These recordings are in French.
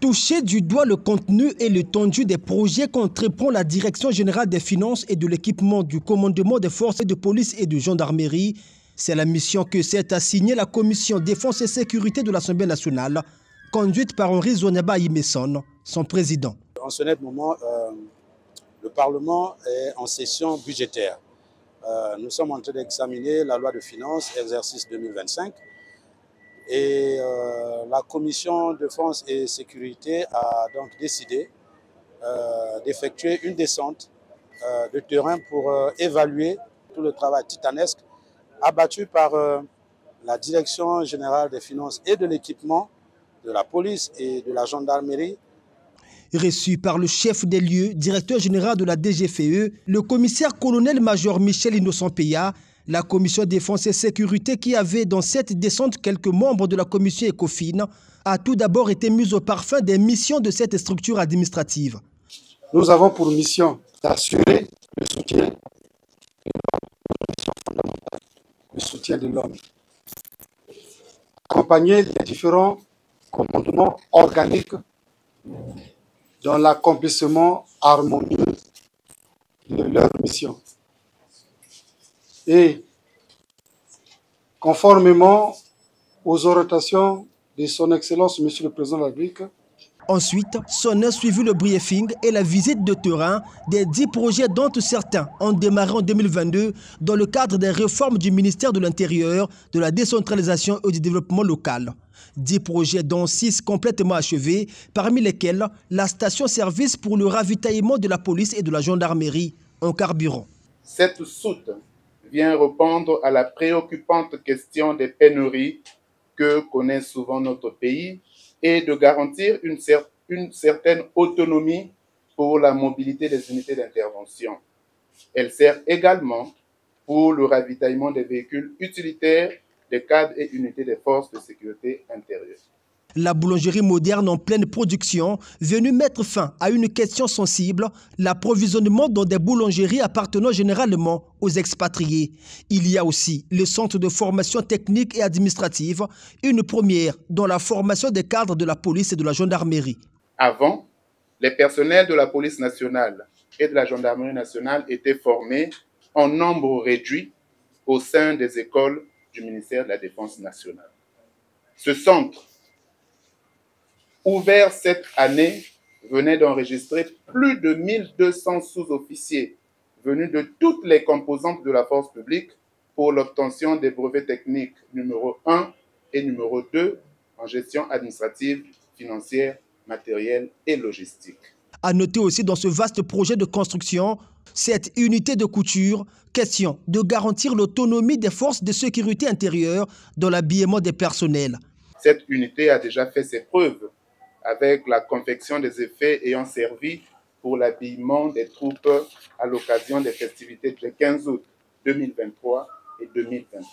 Toucher du doigt le contenu et l'étendue des projets qu'entreprend la Direction générale des finances et de l'équipement du commandement des forces de police et de gendarmerie, c'est la mission que s'est assignée la Commission défense et sécurité de l'Assemblée nationale, conduite par Henri Zoneba Imesson, son président. En ce net moment, le Parlement est en session budgétaire. Nous sommes en train d'examiner la loi de finances, exercice 2025. Et la commission défense et sécurité a donc décidé d'effectuer une descente de terrain pour évaluer tout le travail titanesque abattu par la Direction générale des finances et de l'équipement de la police et de la gendarmerie. Reçu par le chef des lieux, directeur général de la DGFE, le commissaire-colonel-major Michel Innocent-Peya, la commission défense et sécurité qui avait dans cette descente quelques membres de la commission ECOFIN, a tout d'abord été mise au parfum des missions de cette structure administrative. Nous avons pour mission d'assurer le soutien de l'homme, accompagner les différents commandements organiques dans l'accomplissement harmonieux de leur mission. Et conformément aux orientations de son Excellence, Monsieur le Président de la République. Ensuite, s'en a suivi le briefing et la visite de terrain des 10 projets dont certains ont démarré en 2022 dans le cadre des réformes du ministère de l'Intérieur, de la décentralisation et du développement local. 10 projets dont 6 complètement achevés, parmi lesquels la station-service pour le ravitaillement de la police et de la gendarmerie en carburant. Cette soute vient répondre à la préoccupante question des pénuries que connaît souvent notre pays et de garantir une certaine autonomie pour la mobilité des unités d'intervention. Elle sert également pour le ravitaillement des véhicules utilitaires des cadres et unités des forces de sécurité intérieure. La boulangerie moderne en pleine production, venue mettre fin à une question sensible, l'approvisionnement dans des boulangeries appartenant généralement aux expatriés. Il y a aussi le centre de formation technique et administrative, une première dans la formation des cadres de la police et de la gendarmerie. Avant, les personnels de la police nationale et de la gendarmerie nationale étaient formés en nombre réduit au sein des écoles du ministère de la Défense nationale. Ce centre, ouvert cette année, venait d'enregistrer plus de 1200 sous-officiers venus de toutes les composantes de la force publique pour l'obtention des brevets techniques numéro 1 et numéro 2 en gestion administrative, financière, matérielle et logistique. À noter aussi dans ce vaste projet de construction, cette unité de couture, question de garantir l'autonomie des forces de sécurité intérieure dans l'habillement des personnels. Cette unité a déjà fait ses preuves avec la confection des effets ayant servi pour l'habillement des troupes à l'occasion des festivités du 15 août 2023 et 2024.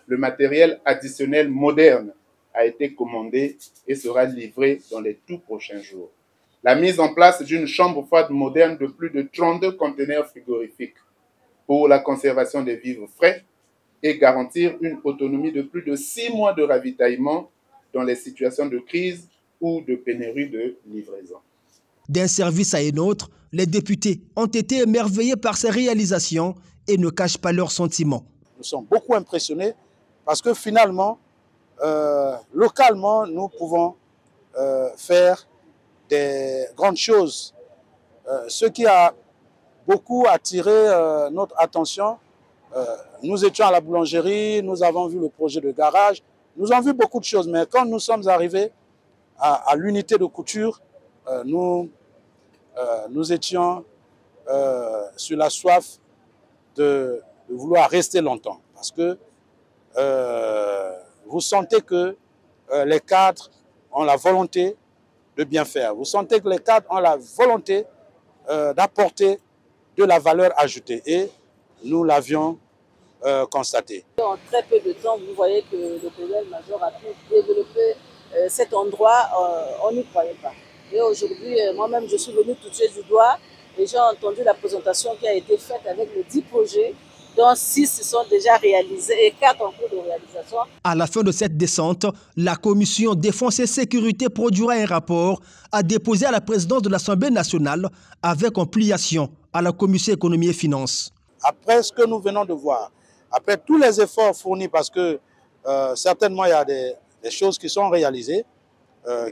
Le matériel additionnel moderne a été commandé et sera livré dans les tout prochains jours. La mise en place d'une chambre froide moderne de plus de 32 conteneurs frigorifiques pour la conservation des vivres frais et garantir une autonomie de plus de 6 mois de ravitaillement dans les situations de crise ou de pénurie de livraison. D'un service à un autre, les députés ont été émerveillés par ces réalisations et ne cachent pas leurs sentiments. Nous sommes beaucoup impressionnés parce que finalement, localement, nous pouvons faire des grandes choses. Ce qui a beaucoup attiré notre attention, nous étions à la boulangerie, nous avons vu le projet de garage, nous avons vu beaucoup de choses, mais quand nous sommes arrivés à l'unité de couture, nous étions sur la soif de vouloir rester longtemps. Parce que vous sentez que les cadres ont la volonté de bien faire. Vous sentez que les cadres ont la volonté d'apporter de la valeur ajoutée. Et nous l'avions constaté. En très peu de temps, vous voyez que le colonel-major a pu développer cet endroit, on n'y croyait pas. Et aujourd'hui, moi-même, je suis venue toucher du doigt et j'ai entendu la présentation qui a été faite avec les 10 projets dont 6 sont déjà réalisés et 4 en cours de réalisation. À la fin de cette descente, la commission Défense et Sécurité produira un rapport à déposer à la présidence de l'Assemblée nationale avec ampliation à la commission Économie et Finances. Après ce que nous venons de voir, après tous les efforts fournis, parce que certainement il y a des choses qui sont réalisées,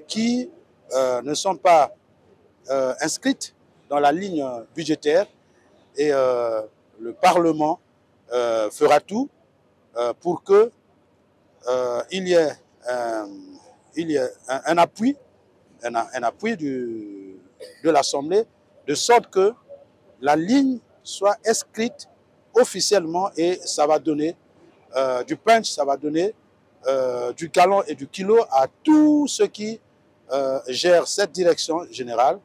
qui ne sont pas inscrites dans la ligne budgétaire, et le Parlement fera tout pour que il y ait un appui de l'Assemblée, de sorte que la ligne soit inscrite officiellement, et ça va donner du punch, ça va donner du galon et du kilo à tous ceux qui gèrent cette direction générale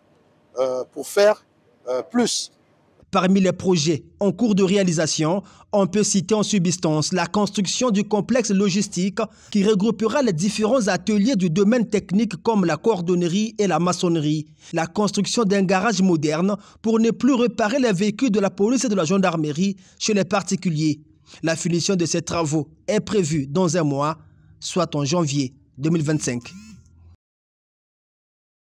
pour faire plus. Parmi les projets en cours de réalisation, on peut citer en substance la construction du complexe logistique qui regroupera les différents ateliers du domaine technique comme la cordonnerie et la maçonnerie, la construction d'un garage moderne pour ne plus réparer les véhicules de la police et de la gendarmerie chez les particuliers. La finition de ces travaux est prévue dans un mois, soit en janvier 2025.